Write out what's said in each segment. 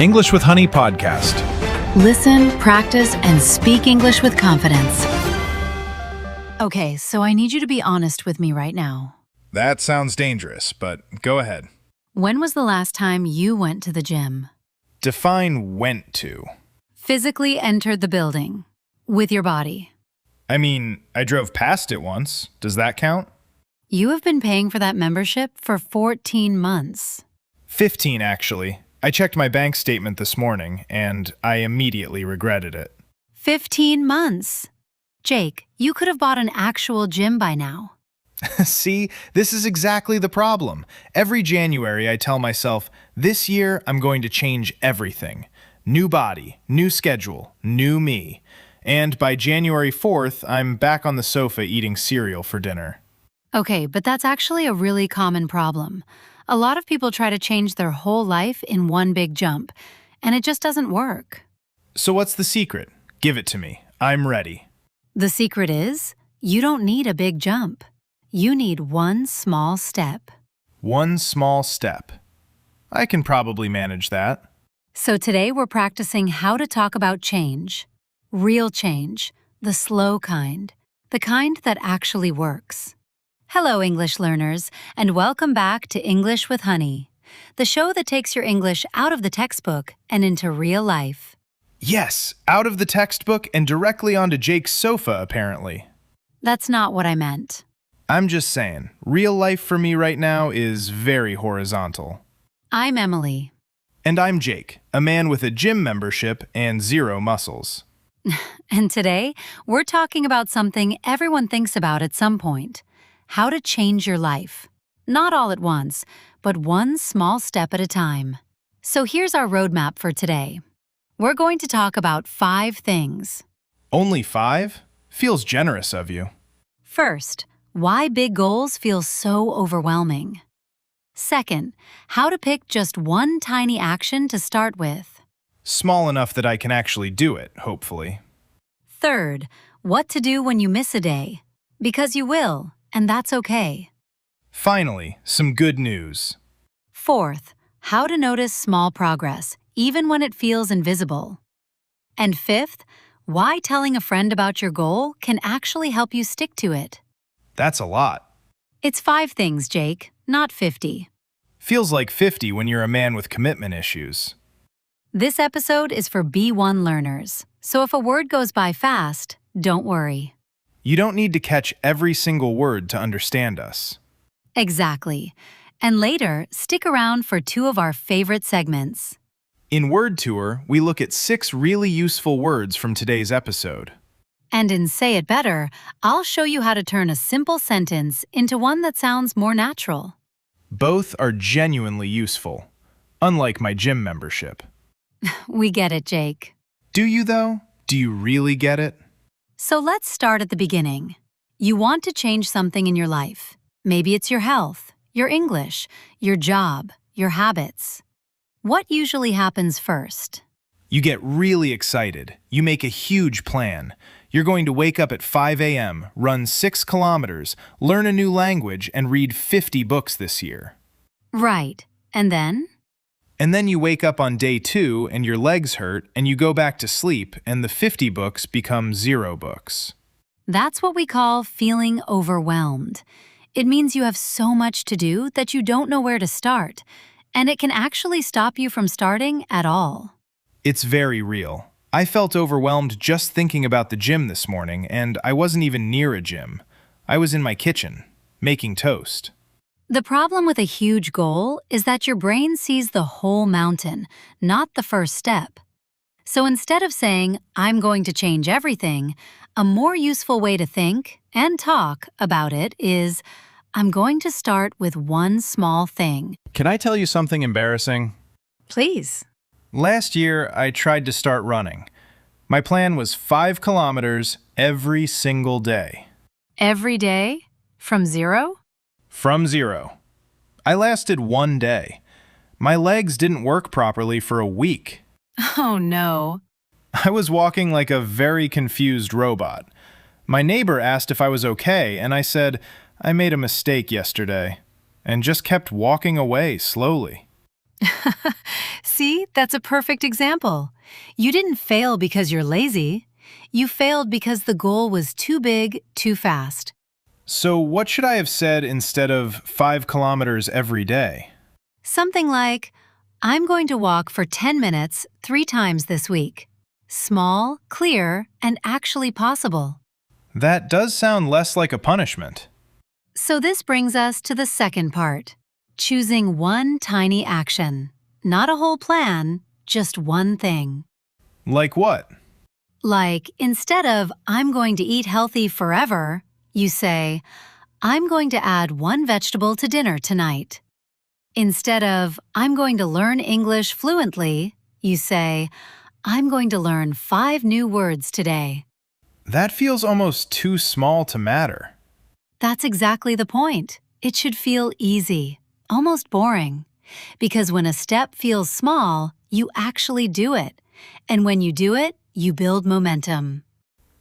English with Honey podcast. Listen, practice, and speak English with confidence. Okay, so I need you to be honest with me right now. That sounds dangerous, but go ahead. When was the last time you went to the gym? Define went to. Physically entered the building. With your body. I mean, I drove past it once. Does that count? You have been paying for that membership for 14 months. 15, actually. I checked my bank statement this morning, and I immediately regretted it. 15 months. Jake, you could have bought an actual gym by now. See, this is exactly the problem. Every January, I tell myself, this year I'm going to change everything. New body, new schedule, new me. And by January 4th, I'm back on the sofa eating cereal for dinner. Okay, but that's actually a really common problem. A lot of people try to change their whole life in one big jump, and it just doesn't work. So what's the secret? Give it to me. I'm ready. The secret is, you don't need a big jump. You need one small step. One small step. I can probably manage that. So today we're practicing how to talk about change. Real change, the slow kind, the kind that actually works. Hello, English learners, and welcome back to English with Honey, the show that takes your English out of the textbook and into real life. Yes, out of the textbook and directly onto Jake's sofa, apparently. That's not what I meant. I'm just saying, real life for me right now is very horizontal. I'm Emily. And I'm Jake, a man with a gym membership and 0 muscles. And today, we're talking about something everyone thinks about at some point. How to change your life. Not all at once, but one small step at a time. So here's our roadmap for today. We're going to talk about 5 things. Only 5? Feels generous of you. First, why big goals feel so overwhelming. Second, how to pick just one tiny action to start with. Small enough that I can actually do it, hopefully. Third, what to do when you miss a day. Because you will, and that's okay. Finally, some good news. Fourth, how to notice small progress, even when it feels invisible. And fifth, why telling a friend about your goal can actually help you stick to it. That's a lot. It's 5 things, Jake, not 50. Feels like 50 when you're a man with commitment issues. This episode is for B1 learners, so if a word goes by fast, don't worry. You don't need to catch every single word to understand us. Exactly. And later, stick around for 2 of our favorite segments. In Word Tour, we look at 6 really useful words from today's episode. And in Say It Better, I'll show you how to turn a simple sentence into one that sounds more natural. Both are genuinely useful, unlike my gym membership. We get it, Jake. Do you, though? Do you really get it? So let's start at the beginning. You want to change something in your life. Maybe it's your health, your English, your job, your habits. What usually happens first? You get really excited. You make a huge plan. You're going to wake up at 5 a.m., run 6 kilometers, learn a new language, and read 50 books this year. Right. And then? And then you wake up on day 2 and your legs hurt and you go back to sleep and the 50 books become 0 books. That's what we call feeling overwhelmed. It means you have so much to do that you don't know where to start, and it can actually stop you from starting at all. It's very real. I felt overwhelmed just thinking about the gym this morning, and I wasn't even near a gym. I was in my kitchen, making toast. The problem with a huge goal is that your brain sees the whole mountain, not the first step. So instead of saying, I'm going to change everything, a more useful way to think and talk about it is, I'm going to start with one small thing. Can I tell you something embarrassing? Please. Last year, I tried to start running. My plan was 5 kilometers every single day. Every day? From 0? From 0. I lasted 1 day. My legs didn't work properly for a week. Oh no. I was walking like a very confused robot. My neighbor asked if I was okay, and I said, I made a mistake yesterday, and just kept walking away slowly. See, that's a perfect example. You didn't fail because you're lazy. You failed because the goal was too big, too fast. So, what should I have said instead of 5 kilometers every day? Something like, I'm going to walk for 10 minutes 3 times this week. Small, clear, and actually possible. That does sound less like a punishment. So this brings us to the second part. Choosing one tiny action. Not a whole plan, just one thing. Like what? Like, instead of, I'm going to eat healthy forever, you say, I'm going to add 1 vegetable to dinner tonight. Instead of, I'm going to learn English fluently, you say, I'm going to learn 5 new words today. That feels almost too small to matter. That's exactly the point. It should feel easy, almost boring. Because when a step feels small, you actually do it. And when you do it, you build momentum.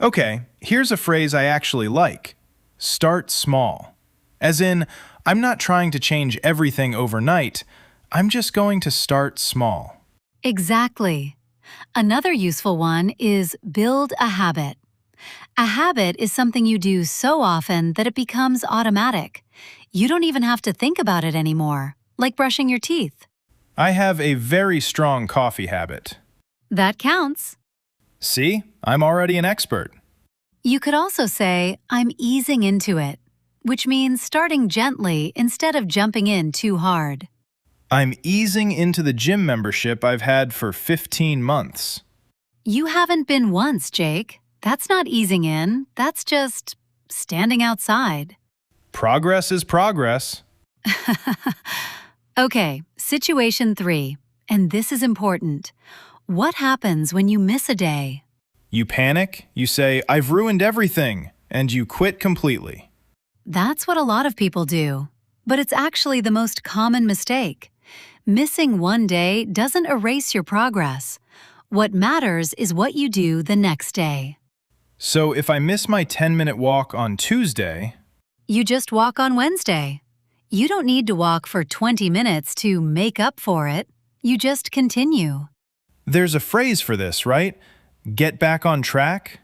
Okay, here's a phrase I actually like. Start small. As in, I'm not trying to change everything overnight. I'm just going to start small. Exactly. Another useful one is build a habit. A habit is something you do so often that it becomes automatic. You don't even have to think about it anymore, like brushing your teeth. I have a very strong coffee habit. That counts. See, I'm already an expert. You could also say, I'm easing into it, which means starting gently instead of jumping in too hard. I'm easing into the gym membership I've had for 15 months. You haven't been once, Jake. That's not easing in, that's just standing outside. Progress is progress. Okay, situation 3, and this is important. What happens when you miss a day? You panic, you say, I've ruined everything, and you quit completely. That's what a lot of people do, but it's actually the most common mistake. Missing one day doesn't erase your progress. What matters is what you do the next day. So if I miss my 10-minute walk on Tuesday, You just walk on Wednesday. You don't need to walk for 20 minutes to make up for it. You just continue. there's a phrase for this, right? Get back on track?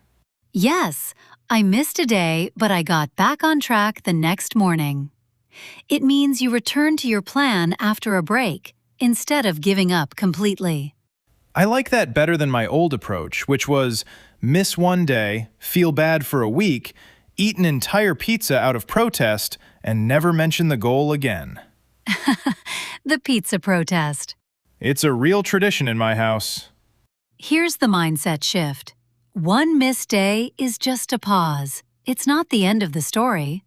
Yes, I missed a day, but I got back on track the next morning. It means you return to your plan after a break, instead of giving up completely. I like that better than my old approach, which was miss one day, feel bad for a week, eat an entire pizza out of protest, and never mention the goal again. The pizza protest. It's a real tradition in my house. Here's the mindset shift. One missed day is just a pause. It's not the end of the story.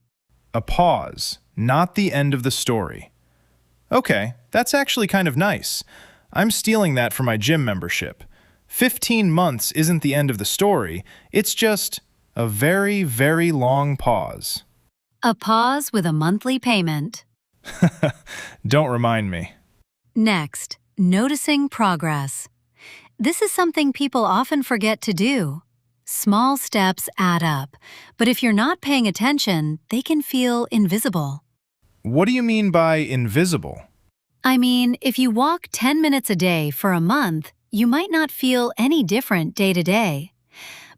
A pause, not the end of the story. Okay, that's actually kind of nice. I'm stealing that for my gym membership. 15 months isn't the end of the story, it's just a very, very long pause. A pause with a monthly payment. Don't remind me. Next, noticing progress. This is something people often forget to do. Small steps add up, but if you're not paying attention, they can feel invisible. What do you mean by invisible? I mean, if you walk 10 minutes a day for a month, you might not feel any different day to day.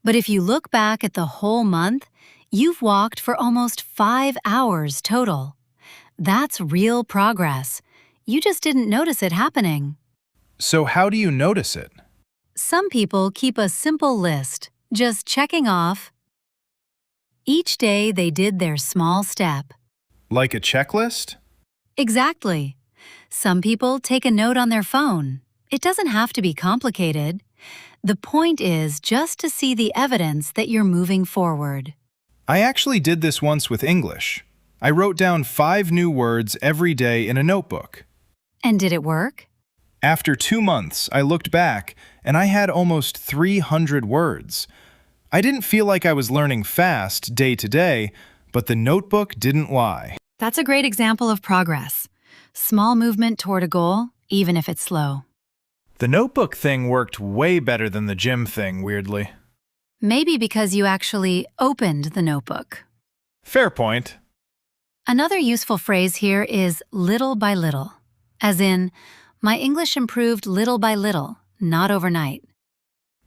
But if you look back at the whole month, you've walked for almost 5 hours total. That's real progress. You just didn't notice it happening. So how do you notice it? Some people keep a simple list, just checking off each day they did their small step. Like a checklist? Exactly. Some people take a note on their phone. It doesn't have to be complicated. The point is just to see the evidence that you're moving forward. I actually did this once with English. I wrote down 5 new words every day in a notebook. And did it work? After 2 months, I looked back and I had almost 300 words. I didn't feel like I was learning fast day to day, but the notebook didn't lie. That's a great example of progress. Small movement toward a goal, even if it's slow. The notebook thing worked way better than the gym thing, weirdly. Maybe because you actually opened the notebook. Fair point. Another useful phrase here is little by little, as in, My English improved little by little, not overnight.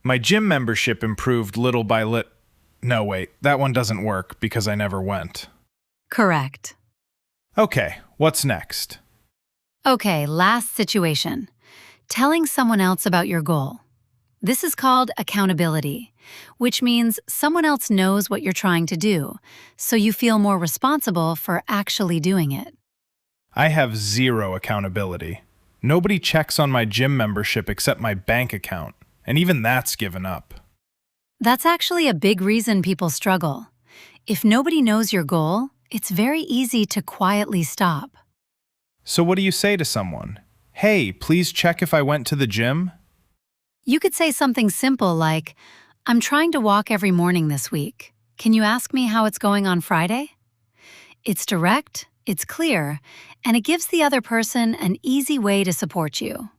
My gym membership improved little by No, wait, that one doesn't work because I never went. Correct. Okay, what's next? Okay, last situation. Telling someone else about your goal. This is called accountability, which means someone else knows what you're trying to do, so you feel more responsible for actually doing it. I have zero accountability. Nobody checks on my gym membership except my bank account, and even that's given up. That's actually a big reason people struggle. If nobody knows your goal, it's very easy to quietly stop. So what do you say to someone? Hey, please check if I went to the gym? You could say something simple like, I'm trying to walk every morning this week. Can you ask me how it's going on Friday? It's direct, it's clear, and it gives the other person an easy way to support you.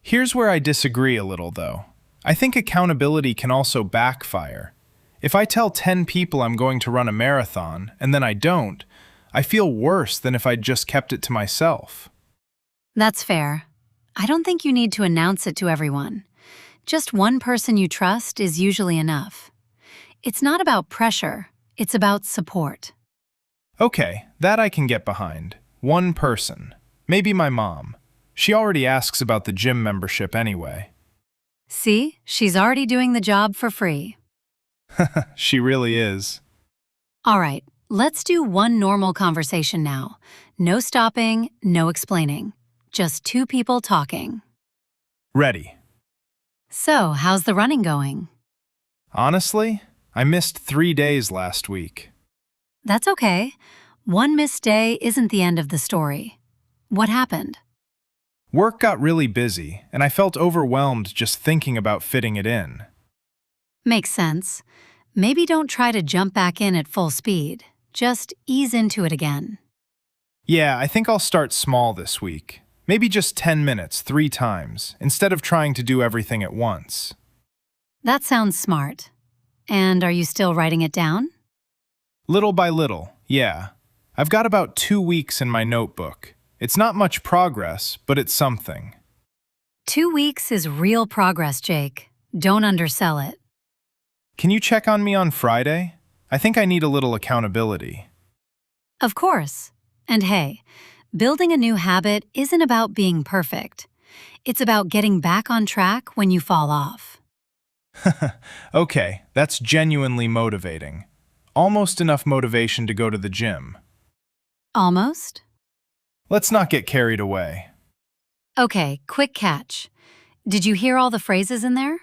Here's where I disagree a little, though. I think accountability can also backfire. If I tell 10 people I'm going to run a marathon, and then I don't, I feel worse than if I'd just kept it to myself. That's fair. I don't think you need to announce it to everyone. Just one person you trust is usually enough. It's not about pressure, it's about support. Okay, that I can get behind. One person. Maybe my mom. She already asks about the gym membership anyway. See, she's already doing the job for free. She really is. All right, let's do one normal conversation now. No stopping, no explaining. Just two people talking. Ready. So, how's the running going? Honestly, I missed 3 days last week. That's okay. One missed day isn't the end of the story. What happened? Work got really busy, and I felt overwhelmed just thinking about fitting it in. Makes sense. Maybe don't try to jump back in at full speed. Just ease into it again. Yeah, I think I'll start small this week. Maybe just 10 minutes 3 times, instead of trying to do everything at once. That sounds smart. And are you still writing it down? Little by little, yeah. I've got about 2 weeks in my notebook. It's not much progress, but it's something. 2 weeks is real progress, Jake. Don't undersell it. Can you check on me on Friday? I think I need a little accountability. Of course. And hey, building a new habit isn't about being perfect. It's about getting back on track when you fall off. Okay, that's genuinely motivating. Almost enough motivation to go to the gym. Almost? Let's not get carried away. Okay, quick catch. Did you hear all the phrases in there?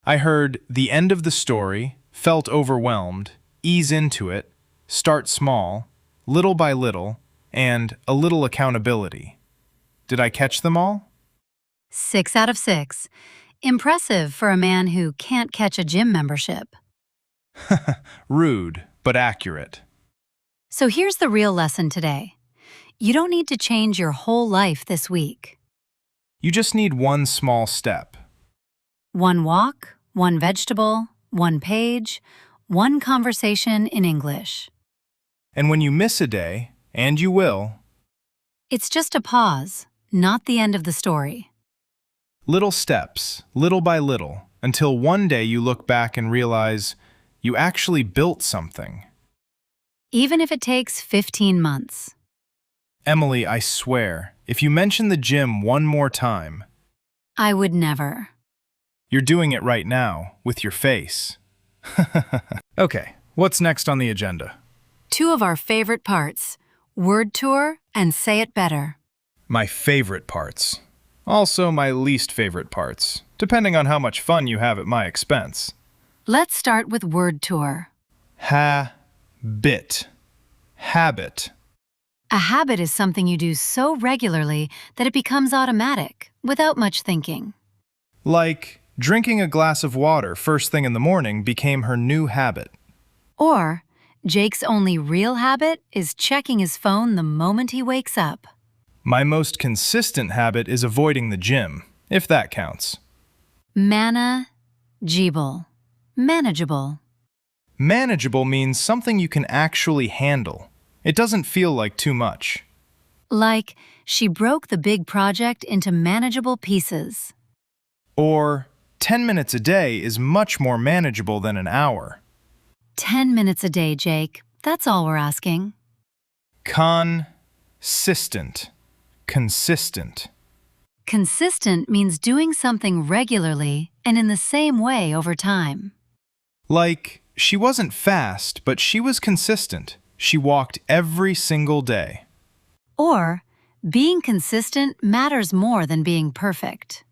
I heard the end of the story, felt overwhelmed, ease into it, start small, little by little, and a little accountability. Did I catch them all? 6 out of 6. Impressive for a man who can't catch a gym membership. Rude, but accurate. So here's the real lesson today. You don't need to change your whole life this week. You just need one small step. One walk, one vegetable, one page, one conversation in English. And when you miss a day, and you will, It's just a pause, not the end of the story. little steps, little by little, until one day you look back and realize you actually built something. Even if it takes 15 months. Emily, I swear, if you mention the gym one more time, I would never. you're doing it right now, with your face. Okay, what's next on the agenda? 2 of our favorite parts, word tour and say it better. My favorite parts. Also my least favorite parts, depending on how much fun you have at my expense. Let's start with word tour. Habit. Habit. A habit is something you do so regularly that it becomes automatic, without much thinking. Like, drinking a glass of water first thing in the morning became her new habit. Or, Jake's only real habit is checking his phone the moment he wakes up. My most consistent habit is avoiding the gym, if that counts. Manageable. Manageable. Manageable means something you can actually handle. It doesn't feel like too much. Like, she broke the big project into manageable pieces. Or 10 minutes a day is much more manageable than an hour. 10 minutes a day, Jake. That's all we're asking. Consistent. Consistent. Consistent means doing something regularly and in the same way over time. Like, she wasn't fast, but she was consistent. She walked every single day. Or, being consistent matters more than being perfect.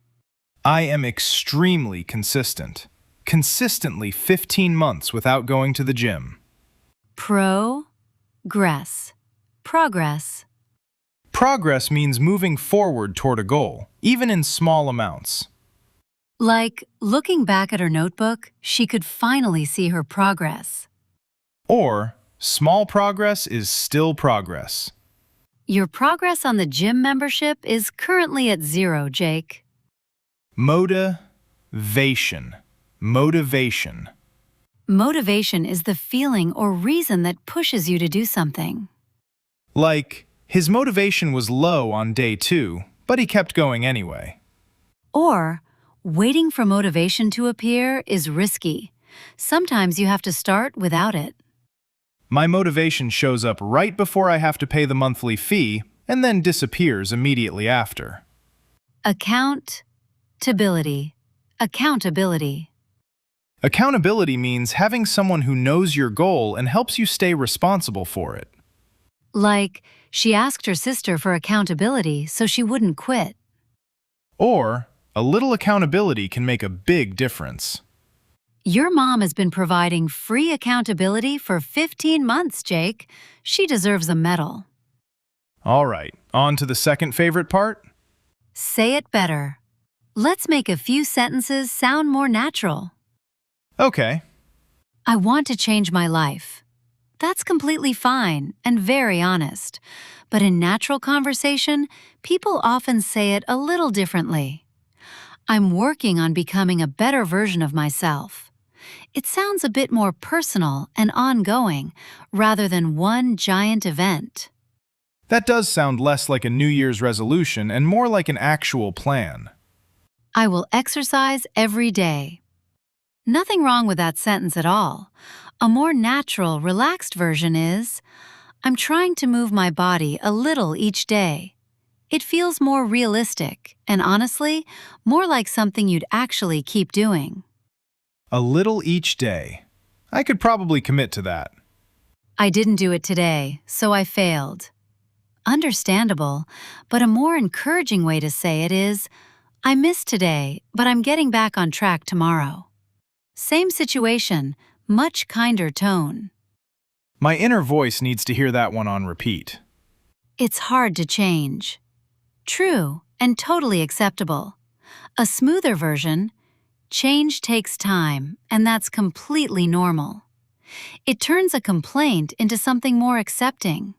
I am extremely consistent. Consistently 15 months without going to the gym. Progress. Progress. Progress means moving forward toward a goal, even in small amounts. Like, looking back at her notebook, she could finally see her progress. Or, small progress is still progress. Your progress on the gym membership is currently at 0, Jake. Motivation. Motivation. Motivation is the feeling or reason that pushes you to do something. Like, his motivation was low on day 2, but he kept going anyway. Or, waiting for motivation to appear is risky. Sometimes you have to start without it. My motivation shows up right before I have to pay the monthly fee and then disappears immediately after. Accountability. Accountability. Accountability means having someone who knows your goal and helps you stay responsible for it. Like, she asked her sister for accountability so she wouldn't quit. Or, a little accountability can make a big difference. Your mom has been providing free accountability for 15 months, Jake. She deserves a medal. All right, on to the second favorite part. Say it better. Let's make a few sentences sound more natural. Okay. I want to change my life. That's completely fine and very honest. But in natural conversation, people often say it a little differently. I'm working on becoming a better version of myself. It sounds a bit more personal and ongoing rather than one giant event. That does sound less like a New Year's resolution and more like an actual plan. I will exercise every day. Nothing wrong with that sentence at all. A more natural, relaxed version is, I'm trying to move my body a little each day. It feels more realistic and honestly, more like something you'd actually keep doing. A little each day. I could probably commit to that. I didn't do it today, so I failed. Understandable, but a more encouraging way to say it is, I missed today, but I'm getting back on track tomorrow. Same situation, much kinder tone. My inner voice needs to hear that one on repeat. It's hard to change. True and totally acceptable. A smoother version, change takes time, and that's completely normal. It turns a complaint into something more accepting.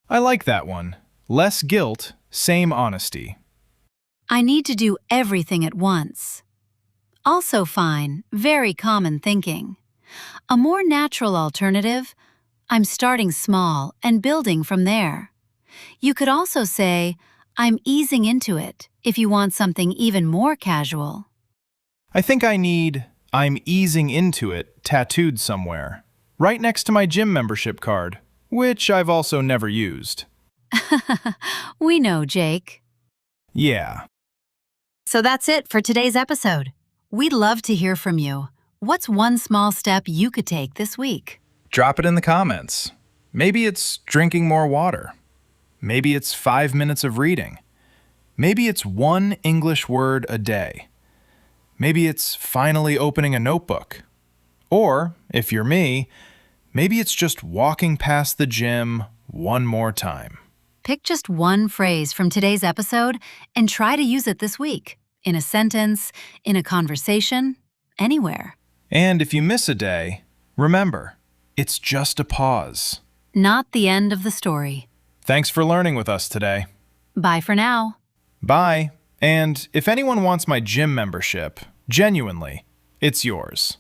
I like that one. Less guilt, same honesty. I need to do everything at once. Also fine, very common thinking. A more natural alternative, I'm starting small and building from there. You could also say, I'm easing into it if you want something even more casual. I think I need I'm easing into it tattooed somewhere, right next to my gym membership card, which I've also never used. We know, Jake. Yeah. So that's it for today's episode. We'd love to hear from you. What's one small step you could take this week? Drop it in the comments. Maybe it's drinking more water. Maybe it's 5 minutes of reading. Maybe it's one English word a day. Maybe it's finally opening a notebook. Or, if you're me, maybe it's just walking past the gym one more time. Pick just one phrase from today's episode and try to use it this week. In a sentence, in a conversation, anywhere. And if you miss a day, remember, it's just a pause. Not the end of the story. Thanks for learning with us today. Bye for now. Bye. And if anyone wants my gym membership, genuinely, it's yours.